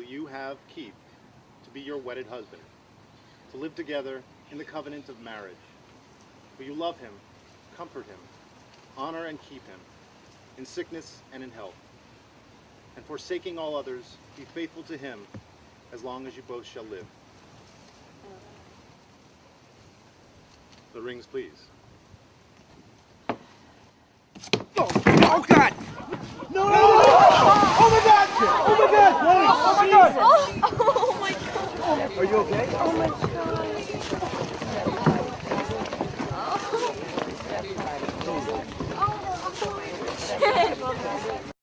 you have Keith to be your wedded husband, to live together in the covenant of marriage. Will you love him, comfort him, honor and keep him, in sickness and in health, and forsaking all others, be faithful to him as long as you both shall live? The rings, please. Oh God! No! Oh my God! Oh my God! Oh my God! Oh my God! Are you okay? Oh my God! Oh, shit!